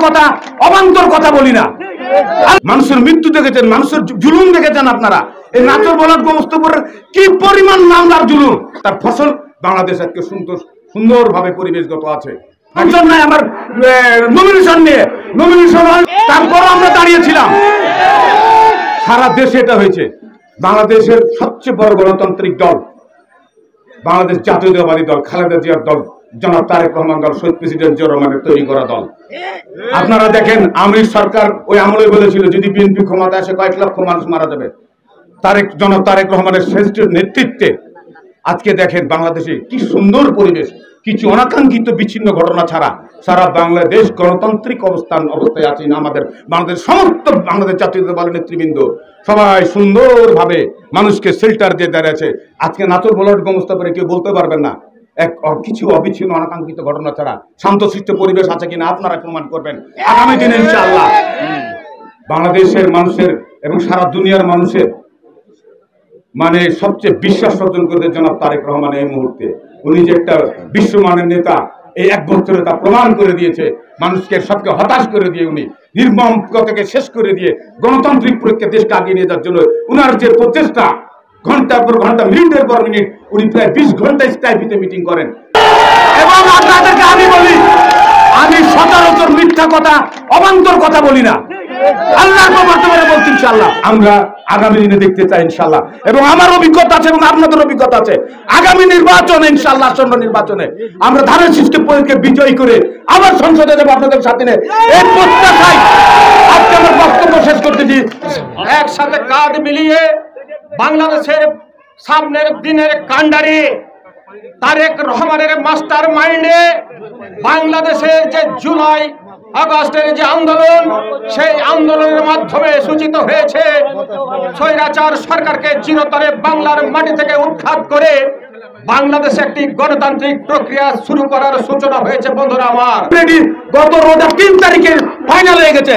কথা অবান্তর কথা বলি না। মানুষের মৃত্যু দেখেছেন, মানুষের জুলুম দেখেছেন আপনারা। এই নাচর বলার গোমস্তপুরের কি পরিমাণ মামলার জুলুম, তার ফসল বাংলাদেশ আজকে সুন্দরভাবে পরিবেশগত আছে। আমার নমিনেশন নিয়ে নমিনেশন হয়, তারপর আমরা দাঁড়িয়েছিলাম। সারা দেশে এটা হয়েছে। বাংলাদেশের সবচেয়ে বড় গণতান্ত্রিক দল বাংলাদেশ জাতীয়তাবাদী দল, খালেদা জিয়ার দল, জনাব তারেক রহমান দল, শহীদ প্রেসিডেন্ট জিয়া রহমানের তৈরি করা দল। আপনারা দেখেন আওয়ামী সরকার ওই আমলে বলেছিল যদি বিএনপি ক্ষমতা আসে কয়েক লক্ষ মানুষ মারা যাবে। জনাব তারেক রহমানের শ্রেষ্ঠ নেতৃত্বে আজকে দেখেন বাংলাদেশে কি সুন্দর পরিবেশ, কিছু অনাকাঙ্ক্ষিত বিচ্ছিন্ন ঘটনা ছাড়া সারা বাংলাদেশ গণতান্ত্রিক অবস্থায় আছে। আমাদের বাংলাদেশ সমস্ত বাংলাদেশ জাতীয়তাবাদী নেতৃবৃন্দ সবাই সুন্দরভাবে মানুষকে শেল্টার দিয়ে দাঁড়িয়েছে। আজকে নাচর বলট গোমস্তাপুরে কেউ বলতে পারবেন না কিছু অবিচ্ছিন্ন অনাকাঙ্ক্ষিত ঘটনা ছাড়া শান্তশিষ্ট পরিবেশ আছে কিনা আপনারা প্রমাণ করবেন আগামী দিনে ইনশাআল্লাহ। বাংলাদেশের মানুষের এবং সারা দুনিয়ার মানুষের মানে সবচেয়ে বিশ্বাস অর্জন করে জনাব তারেক রহমান এই মুহূর্তে উনি যে একটা বিশ্বমানের নেতা, এই এক বছরে তা প্রমাণ করে দিয়েছে। মানুষকে সবকে হতাশ করে দিয়ে উনি নির্মম থেকে শেষ করে দিয়ে গণতান্ত্রিক প্রক্রিয়া দেশকে আগিয়ে নিয়ে যাওয়ার জন্য উনার যে প্রচেষ্টা, ঘন্টার পর ঘন্টা, মিনিটের পর মিনিট, উনি প্রায় 20 ঘন্টা স্কাইপিতে মিটিং করেন। এবং আপনাদেরকে আমি বলি, আমি সচরাচর মিথ্যা কথা অবান্তর কথা বলি না। আল্লাহর বর্তমানে বলছি ইনশাআল্লাহ আমরা আগামী দিনে দেখতে চাই ইনশাআল্লাহ। এবং আমার অভিজ্ঞতা আছে এবং আপনাদের অভিজ্ঞতা আছে, আগামী নির্বাচনে ইনশাআল্লাহ আসন্ন নির্বাচনে আমরা ধানের শীষকে বিজয়ী করে আবার সংসদে যাবো আপনাদের সাথে নিয়ে। এই প্রত্যাশায় আজকে আমার বক্তব্য শেষ করতেছি। একসাথে কাঁধ মিলিয়ে বাংলাদেশের সামনের দিনের কাণ্ডারি তারেক রহমানের মাস্টার মাইন্ডে বাংলাদেশের যে জুলাই আগস্টের যে আন্দোলন, সেই আন্দোলনের মাধ্যমে সূচিত হয়েছে স্বৈরাচার সরকারকে চিরতরে বাংলার মাটি থেকে উৎখাত করে বাংলাদেশে একটি গণতান্ত্রিক প্রক্রিয়া শুরু করার সূচনা হয়েছে। বন্ধুরা আমার, গত রোজা 3 তারিখে ফাইনাল হয়ে গেছে।